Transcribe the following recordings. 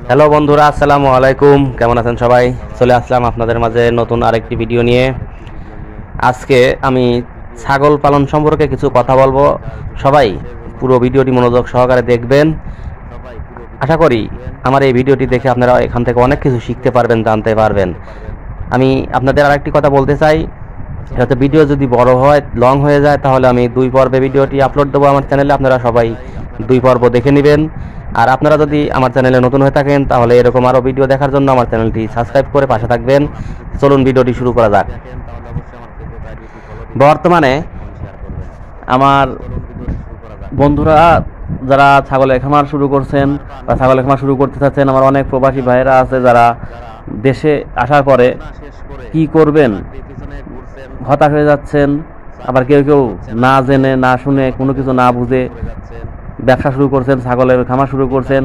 Hello বন্ধুরা, আসসালামু আলাইকুম। কেমন আছেন সবাই? চলে আসলাম আপনাদের মাঝে নতুন আরেকটি ভিডিও নিয়ে। আজকে আমি ছাগল পালন সম্পর্কে কিছু কথা বলবো। সবাই পুরো ভিডিওটি মনোযোগ সহকারে দেখবেন। আশা করি আমার এই ভিডিওটি দেখে আপনারা এখান থেকে অনেক কিছু শিখতে পারবেন, জানতে পারবেন। আমি আপনাদের আরেকটি কথা বলতে চাই, যাতে ভিডিও যদি বড় হয়, লং হয়ে যায়, তাহলে আমি 2 পর্বে ভিডিওটি আপলোড দেবো আমার চ্যানেলে। আপনারা সবাই 2 পর্ব দেখে নেবেন। আর আপনারা যদি আমার চ্যানেলে নতুন হয়ে থাকেন, তাহলে এরকম আরও ভিডিও দেখার জন্য আমার চ্যানেলটি সাবস্ক্রাইব করে পাশে থাকবেন। চলুন ভিডিওটি শুরু করা যাক। বর্তমানে আমার বন্ধুরা যারা ছাগলের খামার শুরু করছেন বা ছাগলের খামার শুরু করতে চাচ্ছেন, আমার অনেক প্রবাসী ভাইয়েরা আছে যারা দেশে আসার পরে কি করবেন হতাশ হয়ে যাচ্ছেন। আবার কেউ কেউ না জেনে না শুনে কোনো কিছু না বুঝে ব্যবসা শুরু করছেন, ছাগলের খামার শুরু করছেন।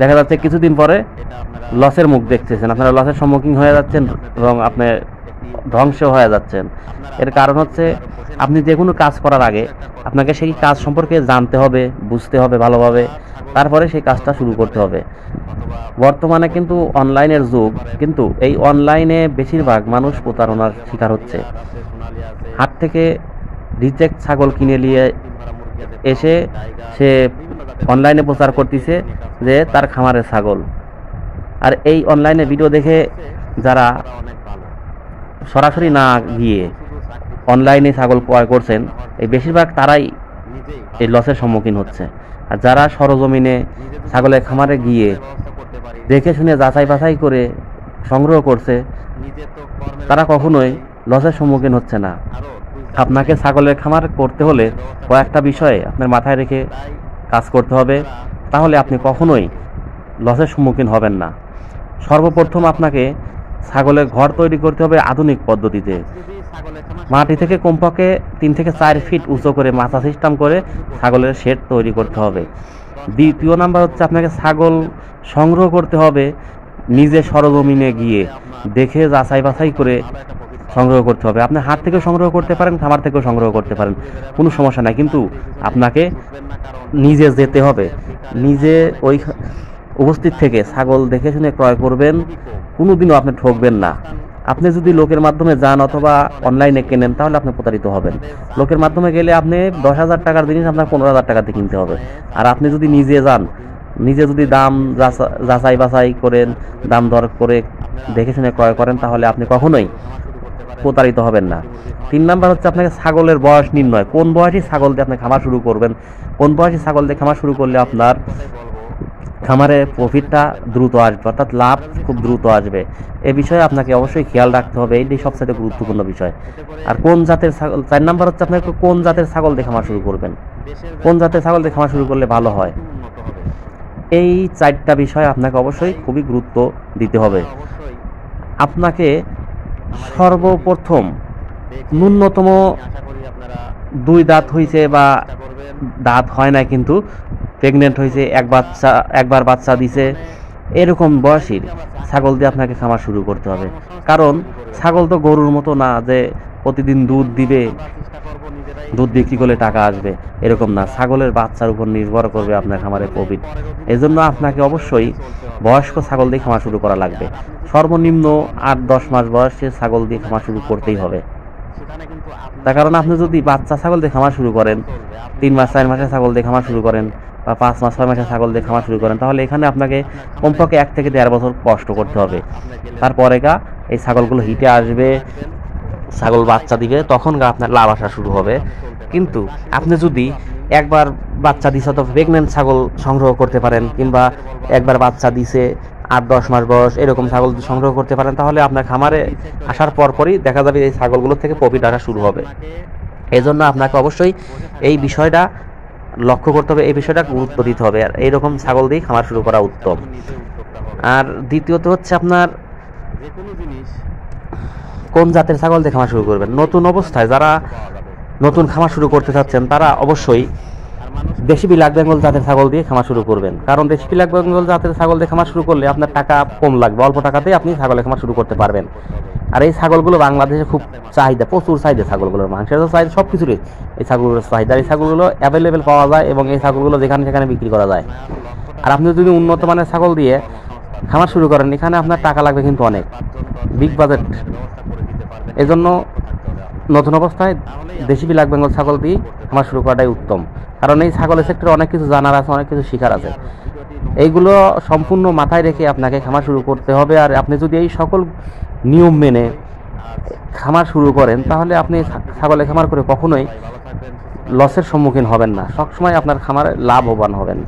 দেখা যাচ্ছে কিছুদিন পরে লসের মুখ দেখতেছেন, আপনারা লসের সম্মুখীন হয়ে যাচ্ছেন এবং আপনি ধ্বংস হয়ে যাচ্ছেন। এর কারণ হচ্ছে আপনি যে কোনো কাজ করার আগে আপনাকে সেই কাজ সম্পর্কে জানতে হবে, বুঝতে হবে ভালোভাবে, তারপরে সেই কাজটা শুরু করতে হবে। বর্তমানে কিন্তু অনলাইনের যুগ, কিন্তু এই অনলাইনে বেশিরভাগ মানুষ প্রতারণার শিকার হচ্ছে। হাট থেকে রিজেক্ট ছাগল কিনে নিয়ে এসে সে অনলাইনে প্রচার করতেছে যে তার খামারের ছাগল। আর এই অনলাইনে ভিডিও দেখে যারা সরাসরি না গিয়ে অনলাইনে ছাগল ক্রয় করছেন, এই বেশিরভাগ তারাই এই লসের সম্মুখীন হচ্ছে। আর যারা সরজমিনে ছাগলের খামারে গিয়ে দেখে শুনে যাচাই বাছাই করে সংগ্রহ করছে, তারা কখনোই লসের সম্মুখীন হচ্ছে না। আপনাকে ছাগলের খামার করতে হলে কয়েকটা বিষয়ে আপনার মাথায় রেখে কাজ করতে হবে, তাহলে আপনি কখনোই লসের সম্মুখীন হবেন না। সর্বপ্রথম আপনাকে ছাগলের ঘর তৈরি করতে হবে আধুনিক পদ্ধতিতে। মাটি থেকে কমপক্ষে 3 থেকে 4 ফিট উঁচু করে মাচা সিস্টেম করে ছাগলের শেড তৈরি করতে হবে। দ্বিতীয় নাম্বার হচ্ছে আপনাকে ছাগল সংগ্রহ করতে হবে নিজে সরজমিনে গিয়ে দেখে যাচাই বাছাই করে সংগ্রহ করতে হবে। আপনি হাট থেকে সংগ্রহ করতে পারেন, খামার থেকেও সংগ্রহ করতে পারেন, কোনো সমস্যা নাই, কিন্তু আপনাকে নিজে যেতে হবে। নিজে ওই উপস্থিত থেকে ছাগল দেখে শুনে ক্রয় করবেন, কোনোদিনও আপনি ঠকবেন না। আপনি যদি লোকের মাধ্যমে যান অথবা অনলাইনে কেনেন, তাহলে আপনি প্রতারিত হবেন। লোকের মাধ্যমে গেলে আপনি 10,000 টাকার জিনিস আপনার 15,000 টাকাতে কিনতে হবে। আর আপনি যদি নিজে যান, নিজে যদি দাম যাচাই বাছাই করেন, দাম দর করে দেখে শুনে ক্রয় করেন, তাহলে আপনি কখনোই প্রতারিত হবেন না। 3 নাম্বার হচ্ছে আপনাকে ছাগলের বয়স নির্ণয়। কোন বয়সী ছাগল দিয়ে আপনি খামার শুরু করবেন, কোন বয়সী ছাগল দিয়ে খামার শুরু করলে আপনার খামারে প্রফিটটা দ্রুত আসবে, অর্থাৎ লাভ খুব দ্রুত আসবে, এ বিষয়ে আপনাকে অবশ্যই খেয়াল রাখতে হবে। এইটাই সবচেয়ে গুরুত্বপূর্ণ বিষয়। আর কোন জাতের ছাগল, 4 নাম্বার হচ্ছে আপনাকে কোন জাতের ছাগল দিয়ে খামার শুরু করবেন, কোন জাতের ছাগল দিয়ে খামার শুরু করলে ভালো হয়। এই 4টা বিষয় আপনাকে অবশ্যই খুবই গুরুত্ব দিতে হবে। আপনাকে সর্বপ্রথম ন্যূনতম 2 দাঁত হয়েছে বা দাঁত হয় না কিন্তু প্রেগনেন্ট হয়েছে, একবার বাচ্চা দিছে, এরকম বয়সীর ছাগল দিয়ে আপনাকে খামার শুরু করতে হবে। কারণ ছাগল তো গরুর মতো না যে প্রতিদিন দুধ দিবে, দুধ বিক্রি করলে টাকা আসবে, এরকম না। ছাগলের বাচ্চার উপর নির্ভর করবে আপনার খামারের প্রফিট। এজন্য আপনাকে অবশ্যই বয়স্ক ছাগল দিয়ে খামার শুরু করা লাগবে। সর্বনিম্ন 8-10 মাস বয়সে ছাগল দিয়ে খামার শুরু করতেই হবে। তার কারণ আপনি যদি বাচ্চা ছাগল দিয়ে খামার শুরু করেন, 3 মাস 4 মাসের ছাগল দিয়ে খামার শুরু করেন, বা 5 মাস 6 মাসের ছাগল দিয়ে খামার শুরু করেন, তাহলে এখানে আপনাকে কমপক্ষে 1 থেকে 1.5 বছর কষ্ট করতে হবে। তারপরে এই ছাগলগুলো হিটে আসবে, ছাগল বাচ্চা দিবে, তখন আপনার লাভ আসা শুরু হবে। কিন্তু আপনি যদি একবার বাচ্চা দিছে, তো প্রেগনেন্ট ছাগল সংগ্রহ করতে পারেন, কিংবা একবার বাচ্চা দিছে 8-10 মাস বয়স, এরকম ছাগল সংগ্রহ করতে পারেন, তাহলে আপনার খামারে আসার পরপরই দেখা যাবে এই ছাগলগুলোর থেকে প্রফিট আসা শুরু হবে। এই জন্য আপনাকে অবশ্যই এই বিষয়টা লক্ষ্য করতে হবে, এই বিষয়টা গুরুত্ব দিতে হবে। আর এইরকম ছাগল দিয়ে খামার শুরু করা উত্তম। আর দ্বিতীয়ত হচ্ছে আপনার কোন জাতের ছাগল দিয়ে খামার শুরু করবেন। নতুন অবস্থায় যারা নতুন খামার শুরু করতে চাচ্ছেন, তারা অবশ্যই দেশি ব্ল্যাক বেঙ্গল জাতের ছাগল দিয়ে খামার শুরু করবেন। কারণ দেশি ব্ল্যাক বেঙ্গল জাতের ছাগল দিয়ে খামার শুরু করলে আপনার টাকা কম লাগবে, অল্প টাকাতেই আপনি ছাগলের খামার শুরু করতে পারবেন। আর এই ছাগলগুলো বাংলাদেশে খুব চাহিদা, প্রচুর চাহিদা ছাগলগুলোর, মাংসের চাহিদা, সব কিছুরই এই ছাগলগুলোর চাহিদা। এই ছাগলগুলো অ্যাভেলেবেল পাওয়া যায় এবং এই ছাগলগুলো যেখানে সেখানে বিক্রি করা যায়। আর আপনি যদি উন্নত মানের ছাগল দিয়ে খামার শুরু করেন, এখানে আপনার টাকা লাগবে কিন্তু অনেক, বিগ বাজেট। এজন্য নতুন অবস্থায় দেশি ব্ল্যাক বেঙ্গল ছাগল দিয়ে খামার শুরু করাটাই উত্তম, কারণ এই ছাগলের সেক্টরে অনেক কিছু জানার আছে, অনেক কিছু শেখার আছে। এইগুলো সম্পূর্ণ মাথায় রেখে আপনাকে খামার শুরু করতে হবে। আর আপনি যদি এই সকল নিয়ম মেনে খামার শুরু করেন, তাহলে আপনি ছাগলের খামার করে কখনোই লসের সম্মুখীন হবেন না, সবসময় আপনার খামারে লাভবান হবেন।